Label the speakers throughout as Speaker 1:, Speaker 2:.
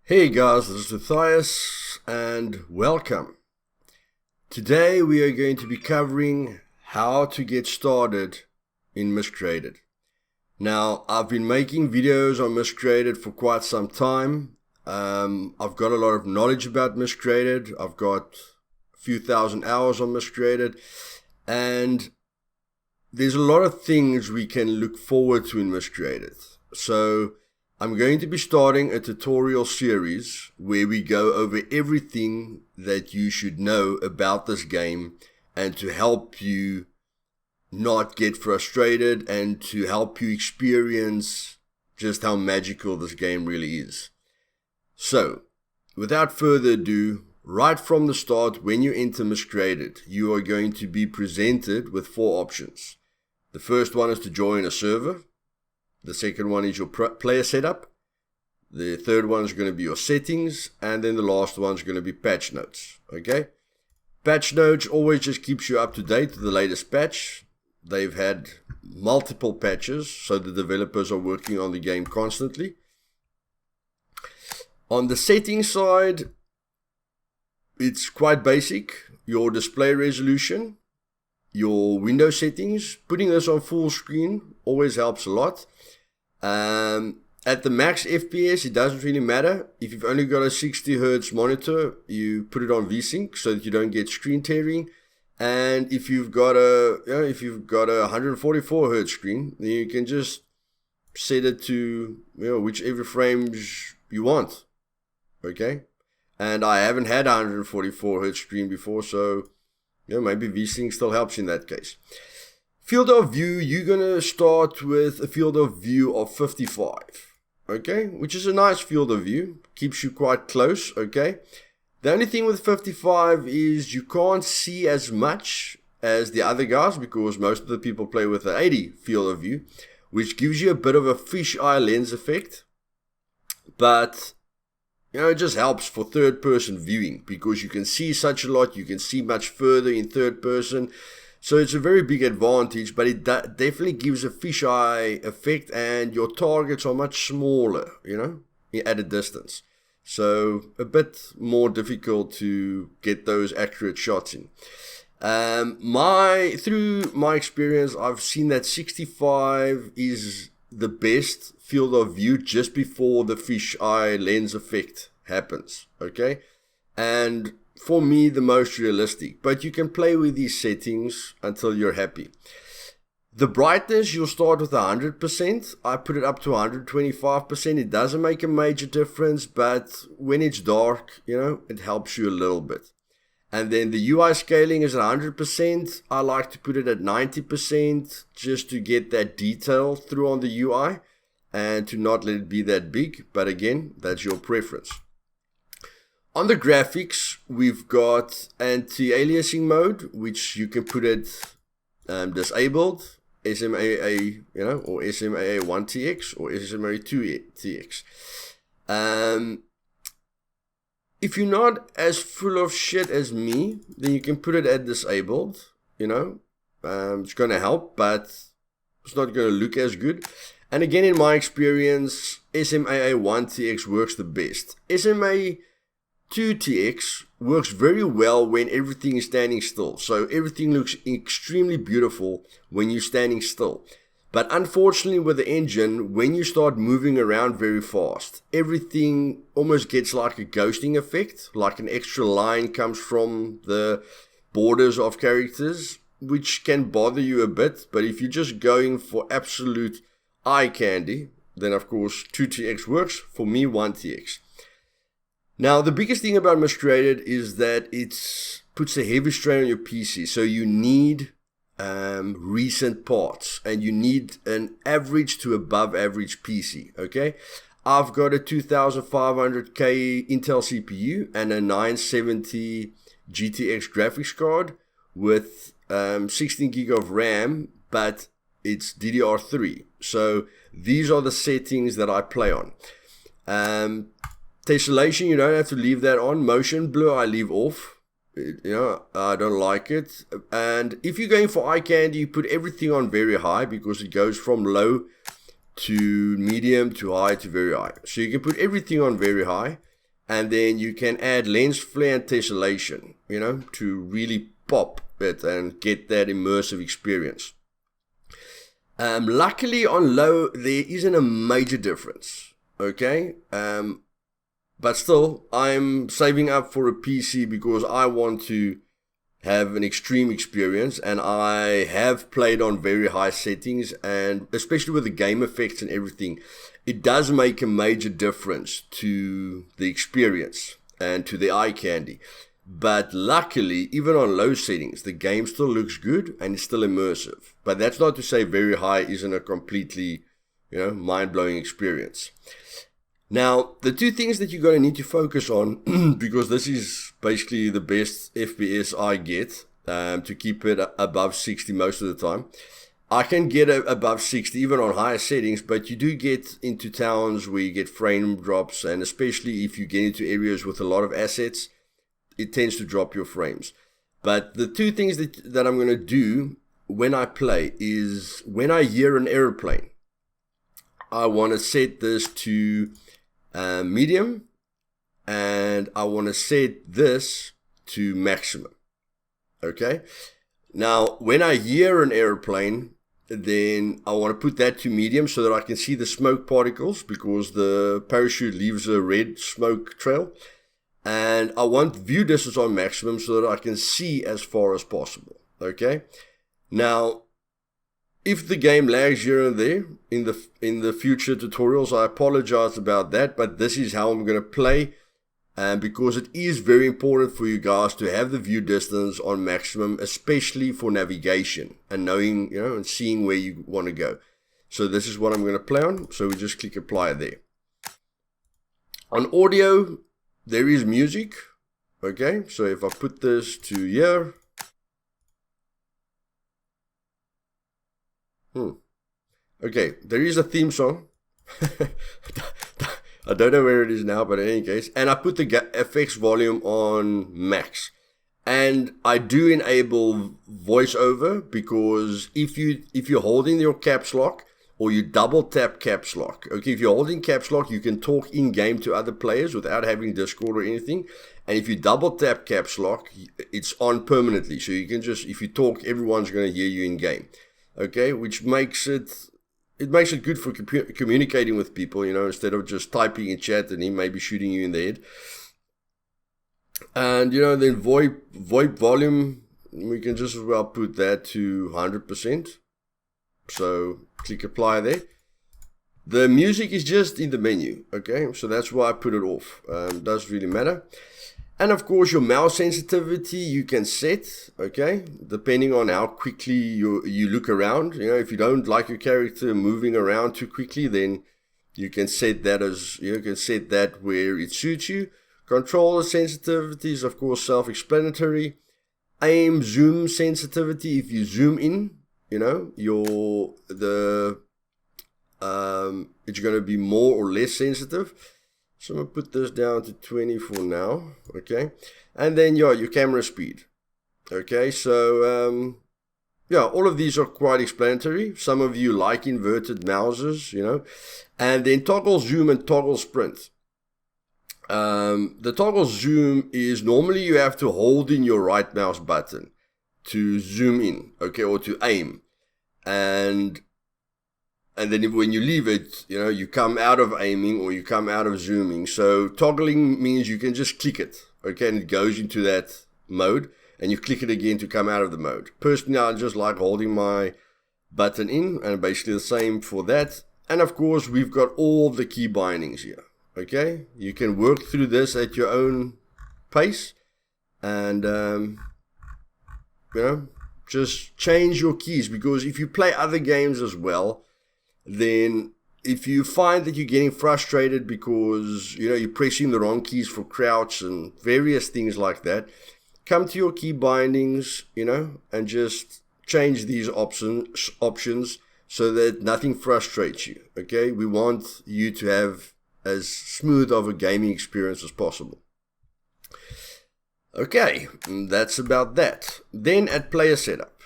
Speaker 1: Hey guys, this is Luthais and welcome. Today we are going to be covering how to get started in Miscreated. Now, I've been making videos on Miscreated for quite some time. I've got a lot of knowledge about Miscreated. I've got a few thousand hours on Miscreated, and there's a lot of things we can look forward to in Miscreated. So I'm going to be starting a tutorial series where we go over everything that you should know about this game and to help you not get frustrated and to help you experience just how magical this game really is. So, without further ado, right from the start, when you enter Miscreated, you are going to be presented with four options. The first one is to join a server. The second one is your player setup. The third one is going to be your settings. And then the last one is going to be patch notes. Okay? Patch notes always just keeps you up to date with the latest patch. They've had multiple patches, so the developers are working on the game constantly. On the settings side, it's quite basic. Your display resolution, your window settings, putting this on full screen always helps a lot. At the max FPS, it doesn't really matter. If you've only got a 60 Hz monitor, you put it on VSync so that you don't get screen tearing. And if you've got a 144 Hz screen, then you can just set it to whichever frames you want. Okay, and I haven't had a 144 Hz screen before, so maybe VSync still helps in that case. Field of view, you're going to start with a field of view of 55, okay, which is a nice field of view, keeps you quite close, okay. The only thing with 55 is you can't see as much as the other guys because most of the people play with an 80 field of view, which gives you a bit of a fisheye lens effect, but it just helps for third person viewing because you can see such a lot, you can see much further in third person. So it's a very big advantage, but it definitely gives a fisheye effect and your targets are much smaller, at a distance. So a bit more difficult to get those accurate shots in. Through my experience, I've seen that 65 is the best field of view just before the fisheye lens effect happens, okay? And for me, the most realistic, but you can play with these settings until you're happy. The brightness, you'll start with 100%. I put it up to 125%. It doesn't make a major difference, but when it's dark, it helps you a little bit. And then the UI scaling is at 100%. I like to put it at 90% just to get that detail through on the UI and to not let it be that big. But again, that's your preference. On the graphics, we've got anti-aliasing mode, which you can put it disabled, SMAA, or SMAA 1TX or SMAA 2TX. If you're not as full of shit as me, then you can put it at disabled, it's going to help, but it's not going to look as good. And again, in my experience, SMAA 1TX works the best. SMA 2TX works very well when everything is standing still. So everything looks extremely beautiful when you're standing still. But unfortunately with the engine, when you start moving around very fast, everything almost gets like a ghosting effect, like an extra line comes from the borders of characters, which can bother you a bit. But if you're just going for absolute eye candy, then of course 2TX works. For me, 1TX. Now, the biggest thing about Miscreated is that it puts a heavy strain on your PC. So you need recent parts and you need an average to above average PC, okay? I've got a 2500K Intel CPU and a 970 GTX graphics card with 16 gig of RAM, but it's DDR3. So these are the settings that I play on. Tessellation, you don't have to leave that on. Motion blur, I leave off. I don't like it. And if you're going for eye candy, you put everything on very high because it goes from low to medium to high to very high. So you can put everything on very high. And then you can add lens flare and tessellation, to really pop it and get that immersive experience. Luckily on low, there isn't a major difference, okay? But still, I'm saving up for a PC because I want to have an extreme experience, and I have played on very high settings, and especially with the game effects and everything, it does make a major difference to the experience and to the eye candy. But luckily, even on low settings, the game still looks good and it's still immersive. But that's not to say very high isn't a completely, mind-blowing experience. Now, the two things that you're going to need to focus on, because this is basically the best FPS I get, to keep it above 60 most of the time. I can get above 60 even on higher settings, but you do get into towns where you get frame drops, and especially if you get into areas with a lot of assets, it tends to drop your frames. But the two things that I'm going to do when I play is when I hear an airplane, I want to set this to medium, and I want to set this to maximum. Okay? Now, when I hear an airplane, then I want to put that to medium so that I can see the smoke particles, because the parachute leaves a red smoke trail. And I want view distance on maximum so that I can see as far as possible. Okay? Now, if the game lags here and there in the future tutorials, I apologize about that, but this is how I'm going to play, because it is very important for you guys to have the view distance on maximum, especially for navigation and knowing, and seeing where you want to go. So this is what I'm going to play on. So we just click apply there. On audio, there is music. Okay, so if I put this to here, okay, there is a theme song. I don't know where it is now, but in any case, and I put the FX volume on max, and I do enable voiceover, because if you're holding your caps lock or you double tap caps lock, okay, if you're holding caps lock, you can talk in game to other players without having Discord or anything, and if you double tap caps lock, it's on permanently, so you can just, if you talk, everyone's going to hear you in game. Okay, which makes it good for communicating with people, instead of just typing in chat and he may be shooting you in the head. And, then VoIP volume, we can just as well put that to 100%. So click apply there. The music is just in the menu, okay? So that's why I put it off. Doesn't really matter. And of course, your mouse sensitivity you can set, okay, depending on how quickly you look around. If you don't like your character moving around too quickly, then you can set that where it suits you. Controller sensitivity is of course self-explanatory. Aim zoom sensitivity, if you zoom in, it's going to be more or less sensitive. So I'm going to put this down to 20 for now, okay? And then, your camera speed, okay? So, all of these are quite explanatory. Some of you like inverted mouses, And then toggle zoom and toggle sprint. The toggle zoom is normally you have to hold in your right mouse button to zoom in, okay, or to aim. And then when you leave it, you come out of aiming or you come out of zooming. So toggling means you can just click it, okay, and it goes into that mode, and you click it again to come out of the mode. Personally, I just like holding my button in, and basically the same for that. And of course, we've got all the key bindings here, okay? You can work through this at your own pace, and, just change your keys, because if you play other games as well, then if you find that you're getting frustrated because, you're pressing the wrong keys for crouch and various things like that, come to your key bindings, and just change these options so that nothing frustrates you, okay? We want you to have as smooth of a gaming experience as possible. Okay, that's about that. Then at player setup,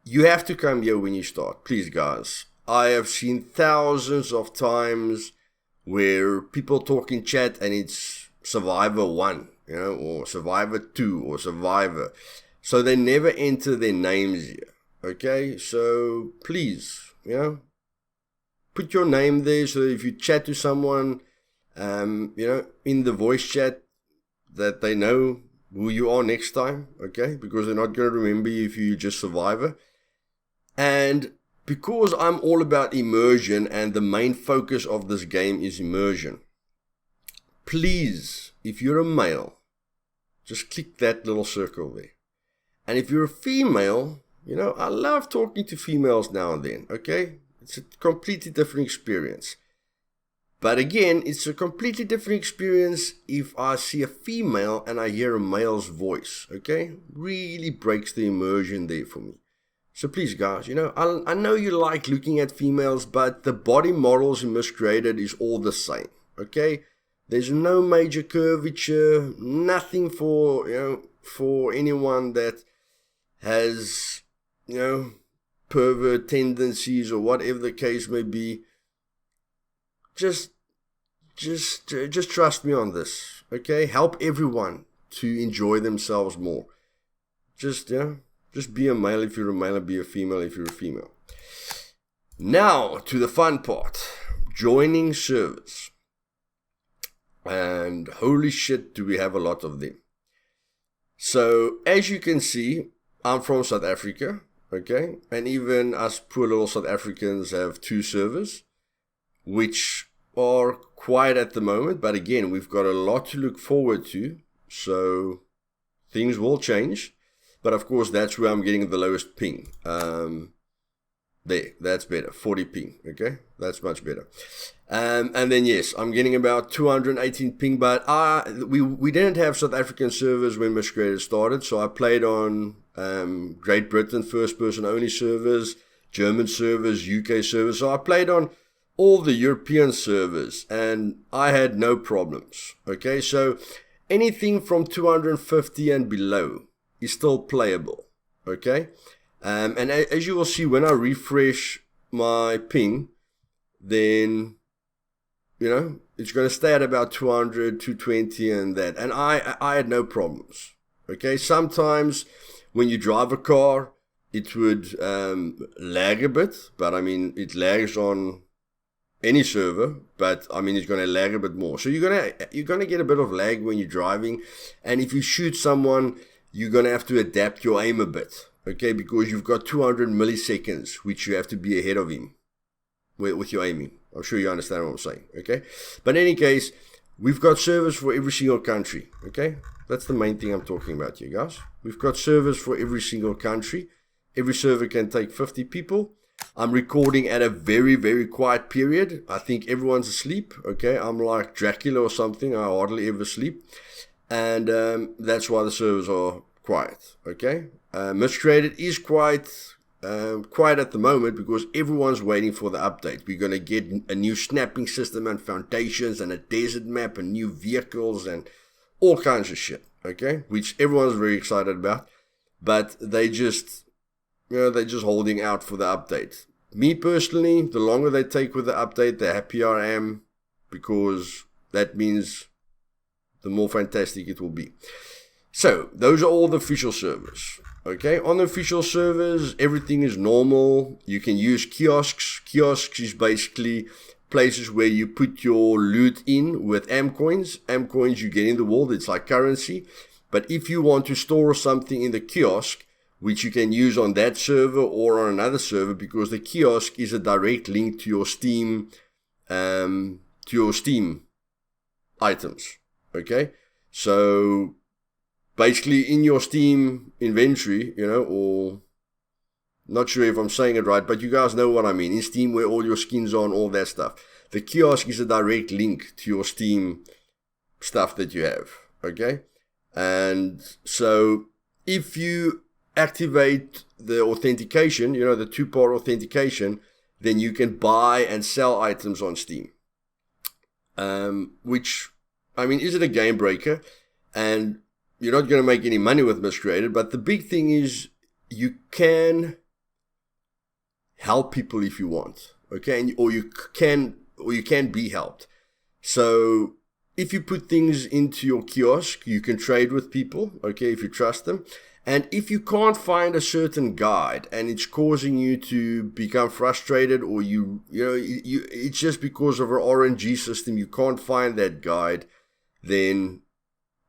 Speaker 1: you have to come here when you start, please guys. I have seen thousands of times where people talk in chat and it's Survivor 1, or Survivor 2 or Survivor. So they never enter their names here. Okay, so please, put your name there, so if you chat to someone, in the voice chat, that they know who you are next time, okay? Because they're not going to remember you if you just Survivor. And because I'm all about immersion, and the main focus of this game is immersion, please, if you're a male, just click that little circle there. And if you're a female, I love talking to females now and then, okay? It's a completely different experience. But again, it's a completely different experience if I see a female and I hear a male's voice, okay? Really breaks the immersion there for me. So please, guys, I know you like looking at females, but the body models in Miscreated is all the same, okay? There's no major curvature, nothing for anyone that has, pervert tendencies or whatever the case may be. Just trust me on this, okay? Help everyone to enjoy themselves more. Just be a male if you're a male, and be a female if you're a female. Now, to the fun part. Joining servers. And holy shit, do we have a lot of them. So, as you can see, I'm from South Africa, okay? And even us poor little South Africans have 2 servers, which are quiet at the moment, but again, we've got a lot to look forward to, so things will change. But of course, that's where I'm getting the lowest ping. There, that's better, 40 ping, okay? That's much better. And then yes, I'm getting about 218 ping, but we didn't have South African servers when Miscreated started, so I played on Great Britain first-person only servers, German servers, UK servers, so I played on all the European servers, and I had no problems, okay? So anything from 250 and below is still playable, okay? And as you will see, when I refresh my ping, then, it's going to stay at about 200, 220 and that. And I had no problems, okay? Sometimes when you drive a car, it would lag a bit, but it lags on any server, but it's going to lag a bit more. So you're going to get a bit of lag when you're driving, and if you shoot someone, you're going to have to adapt your aim a bit, okay, because you've got 200 milliseconds which you have to be ahead of him with your aiming. I'm sure you understand what I'm saying, okay? But in any case, we've got servers for every single country, okay? That's the main thing I'm talking about here, guys. We've got servers for every single country. Every server can take 50 people. I'm recording at a very, very quiet period. I think everyone's asleep, okay? I'm like Dracula or something. I hardly ever sleep. And that's why the servers are quiet, okay? Miscreated is quite quiet at the moment because everyone's waiting for the update. We're going to get a new snapping system and foundations and a desert map and new vehicles and all kinds of shit, okay? Which everyone's very excited about. But they're just holding out for the update. Me personally, the longer they take with the update, the happier I am, because that means the more fantastic it will be. So, those are all the official servers. Okay, on the official servers, everything is normal. You can use kiosks. Kiosks is basically places where you put your loot in with AM coins. AM coins you get in the world, it's like currency. But if you want to store something in the kiosk, which you can use on that server or on another server, because the kiosk is a direct link to your Steam, items. Okay, so basically in your Steam inventory, or not sure if I'm saying it right, but you guys know what I mean. In Steam, where all your skins are and all that stuff, the kiosk is a direct link to your Steam stuff that you have. Okay, and so if you activate the authentication, the 2-part authentication, then you can buy and sell items on Steam. Which, isn't a game breaker, and you're not going to make any money with Miscreated, but the big thing is you can help people if you want, okay, or you can be helped. So if you put things into your kiosk, you can trade with people, okay, if you trust them. And if you can't find a certain guide and it's causing you to become frustrated, or it's just because of our RNG system, you can't find that guide, then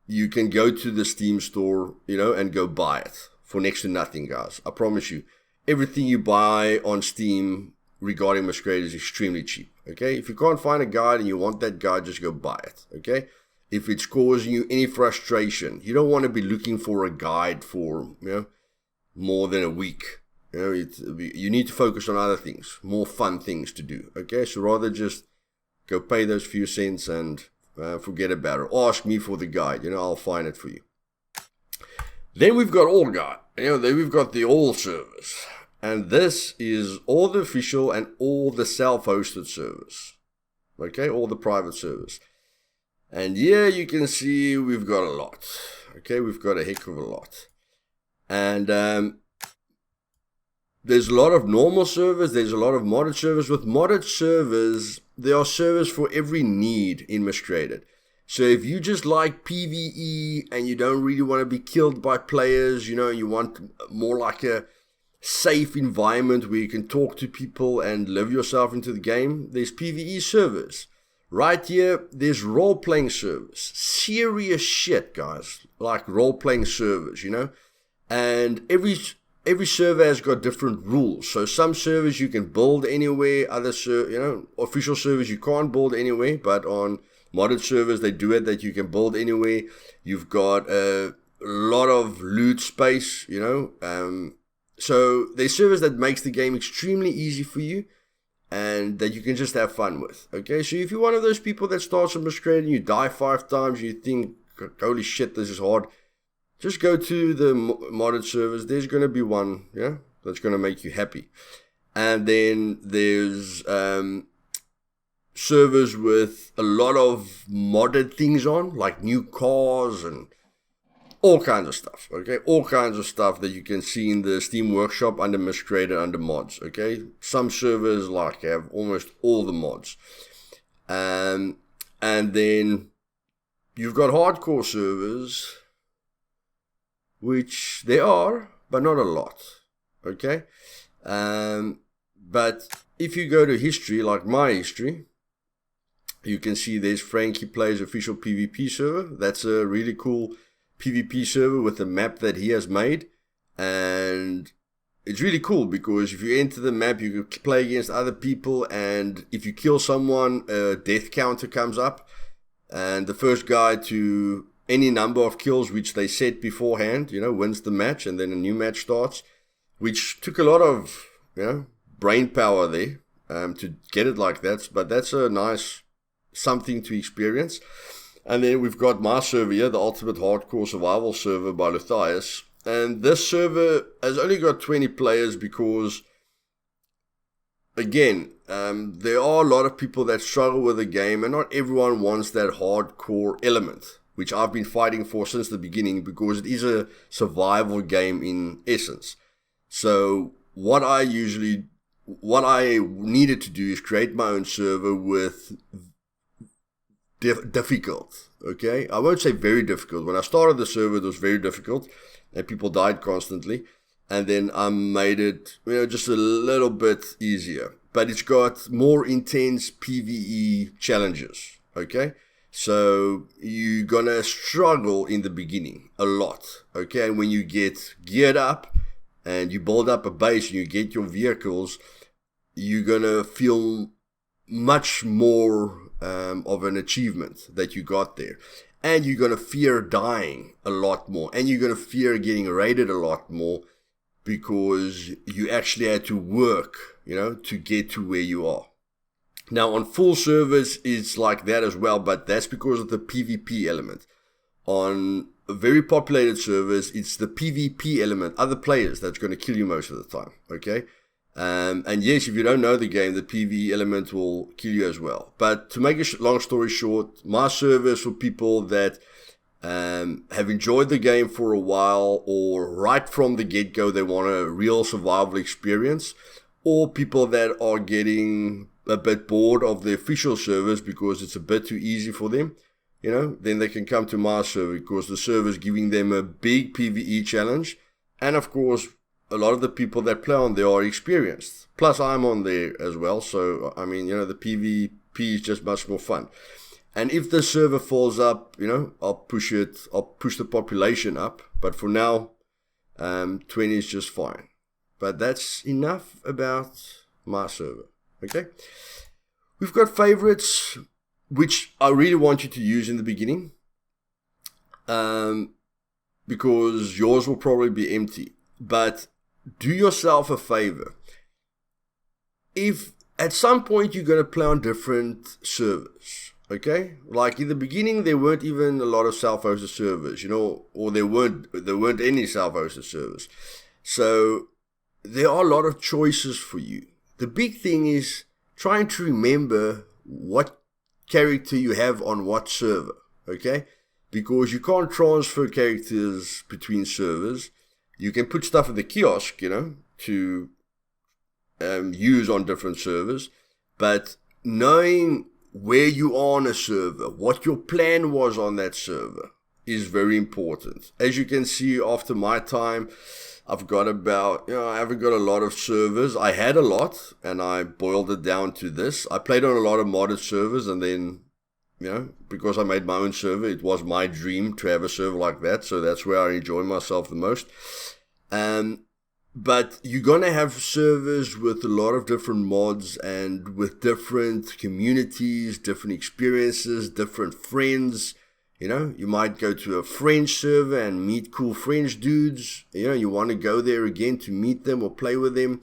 Speaker 1: you can go to the Steam store, and go buy it for next to nothing, guys. I promise you, everything you buy on Steam regarding Miscreated is extremely cheap, okay? If you can't find a guide and you want that guide, just go buy it, okay? If it's causing you any frustration, you don't want to be looking for a guide for, more than a week. You need to focus on other things, more fun things to do, okay? So rather just go pay those few cents and forget about it. Ask me for the guide, I'll find it for you. Then we've got All Guide, then we've got the All servers. And this is all the official and all the self-hosted servers. Okay, all the private servers. And here you can see we've got a lot. Okay, we've got a heck of a lot. And there's a lot of normal servers. There's a lot of modded servers. With modded servers, there are servers for every need in Miscreated. So if you just like PvE and you don't really want to be killed by players, you want more like a safe environment where you can talk to people and live yourself into the game, there's PvE servers. Right here, there's role-playing servers. Serious shit, guys. Like role-playing servers, And every server has got different rules. So some servers you can build anywhere, other official servers you can't build anywhere, but on modded servers they do it that you can build anywhere. You've got a lot of loot space, So there's servers that makes the game extremely easy for you and that you can just have fun with. Okay, so if you're one of those people that starts on Miscreated and you die 5 times, you think, holy shit, this is hard, just go to the modded servers. There's going to be one, that's going to make you happy. And then there's servers with a lot of modded things on, like new cars and all kinds of stuff, okay? All kinds of stuff that you can see in the Steam Workshop under Miscreated, under mods, okay? Some servers have almost all the mods. And then you've got hardcore servers, which there are, but not a lot, okay? But if you go to history, like my history, you can see there's Frankie Plays official PvP server. That's a really cool PvP server with a map that he has made, and it's really cool because if you enter the map you can play against other people, and if you kill someone, a death counter comes up, and the first guy to any number of kills which they set beforehand, wins the match, and then a new match starts, which took a lot of brain power there to get it like that, but that's a nice something to experience. And then we've got my server here, the Ultimate Hardcore Survival server by Luthais. And this server has only got 20 players because, again, there are a lot of people that struggle with the game, and not everyone wants that hardcore element, which I've been fighting for since the beginning because it is a survival game in essence. So what I needed to do is create my own server with difficult, okay? I won't say very difficult. When I started the server, it was very difficult, and people died constantly. And then I made it, just a little bit easier. But it's got more intense PvE challenges, okay? So you're gonna struggle in the beginning a lot, okay? And when you get geared up and you build up a base and you get your vehicles, you're gonna feel much more of an achievement that you got there. And you're going to fear dying a lot more. And you're going to fear getting raided a lot more because you actually had to work, to get to where you are. Now, on full servers, it's like that as well, but that's because of the PvP element. On very populated servers, it's the PvP element, other players, that's going to kill you most of the time, okay? And yes, if you don't know the game, the PvE element will kill you as well. But to make a long story short, my server is for people that have enjoyed the game for a while, or right from the get-go they want a real survival experience, or people that are getting a bit bored of the official servers because it's a bit too easy for them, then they can come to my server, because the server is giving them a big PvE challenge. And of course, a lot of the people that play on there are experienced. Plus, I'm on there as well. So, I mean, the PvP is just much more fun. And if the server falls up, I'll push the population up. But for now, 20 is just fine. But that's enough about my server. Okay? We've got favorites, which I really want you to use in the beginning. Because yours will probably be empty. But do yourself a favor. If at some point you're going to play on different servers, okay? Like in the beginning, there weren't even a lot of self-hosted servers, or there weren't any self-hosted servers. So there are a lot of choices for you. The big thing is trying to remember what character you have on what server, okay? Because you can't transfer characters between servers. You can put stuff in the kiosk, to use on different servers. But knowing where you are on a server, what your plan was on that server, is very important. As you can see, after my time, I've got I haven't got a lot of servers. I had a lot, and I boiled it down to this. I played on a lot of modded servers, and then, because I made my own server, it was my dream to have a server like that. So that's where I enjoy myself the most. But you're going to have servers with a lot of different mods and with different communities, different experiences, different friends. You might go to a French server and meet cool French dudes. You want to go there again to meet them or play with them.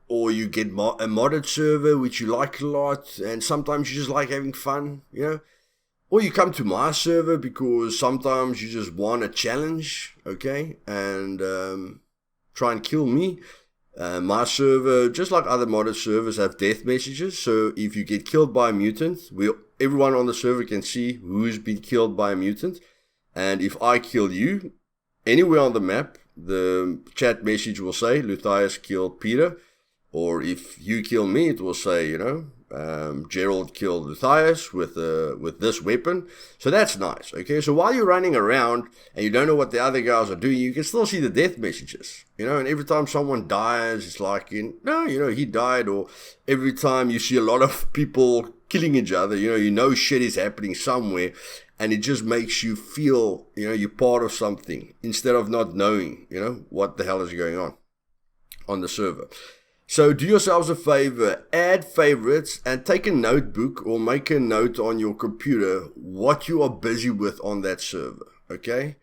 Speaker 1: Or you get a modded server, which you like a lot. And sometimes you just like having fun, Or you come to my server because sometimes you just want a challenge, okay? And try and kill me. My server, just like other modded servers, have death messages. So if you get killed by a mutant, everyone on the server can see who's been killed by a mutant. And if I kill you, anywhere on the map, the chat message will say, Luthais killed Peter. Or if you kill me, it will say, Gerald killed Luthais with this weapon. So that's nice, okay? So while you're running around and you don't know what the other guys are doing, you can still see the death messages, and every time someone dies, it's like, he died. Or every time you see a lot of people killing each other, shit is happening somewhere, and it just makes you feel, you're part of something instead of not knowing, what the hell is going on the server. So do yourselves a favor, add favorites and take a notebook or make a note on your computer what you are busy with on that server, okay?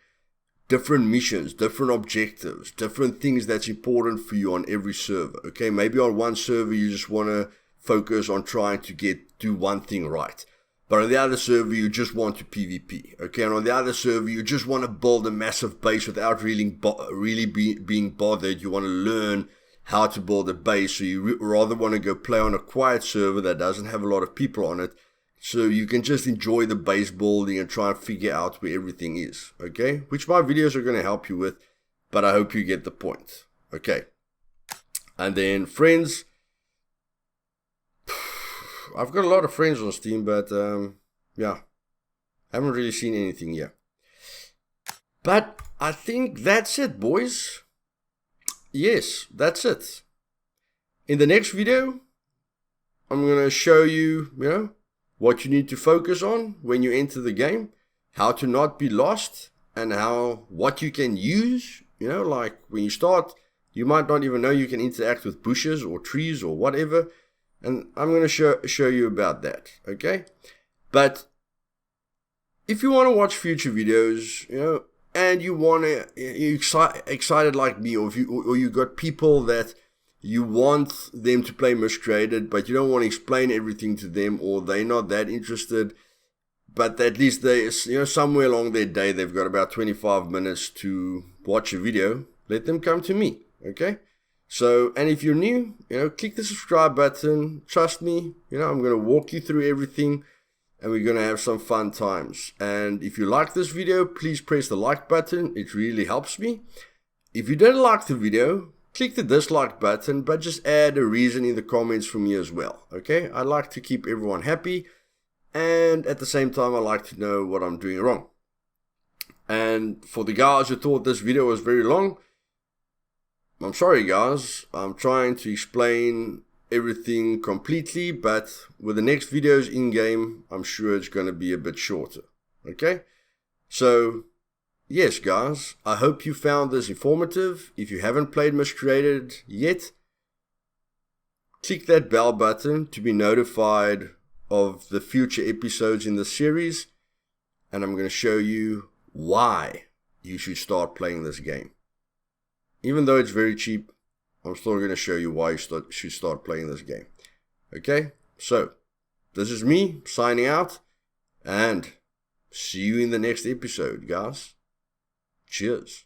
Speaker 1: Different missions, different objectives, different things that's important for you on every server, okay? Maybe on one server you just want to focus on trying to do one thing right. But on the other server you just want to PvP, okay? And on the other server you just want to build a massive base without really being bothered. You want to learn how to build a base, so you rather want to go play on a quiet server that doesn't have a lot of people on it, so you can just enjoy the base building and try and figure out where everything is, okay? Which my videos are going to help you with, but I hope you get the point, okay? And then friends, I've got a lot of friends on Steam, but haven't really seen anything yet. But I think that's it, boys. Yes, that's it. In the next video, I'm going to show you, what you need to focus on when you enter the game, how to not be lost, and what you can use. Like when you start, you might not even know you can interact with bushes or trees or whatever. And I'm going to show you about that, okay? But if you want to watch future videos, and you're excited like me, or you got people that you want them to play Miscreated, but you don't want to explain everything to them, or they're not that interested, but at least they, somewhere along their day, they've got about 25 minutes to watch a video, let them come to me, okay? So, and if you're new, click the subscribe button. Trust me, I'm going to walk you through everything, and we're going to have some fun times. And if you like this video, please press the like button. It really helps me. If you didn't like the video, click the dislike button, but just add a reason in the comments for me as well, okay? I like to keep everyone happy. and at the same time I like to know what I'm doing wrong. And for the guys who thought this video was very long, I'm sorry guys, I'm trying to explain everything completely, but with the next videos in game, I'm sure it's going to be a bit shorter. Okay, so yes guys, I hope you found this informative. If you haven't played Miscreated yet, click that bell button to be notified of the future episodes in the series, and I'm going to show you why you should start playing this game. Even though it's very cheap, I'm still going to show you why you should start playing this game. Okay, so this is me signing out, and see you in the next episode, guys. Cheers.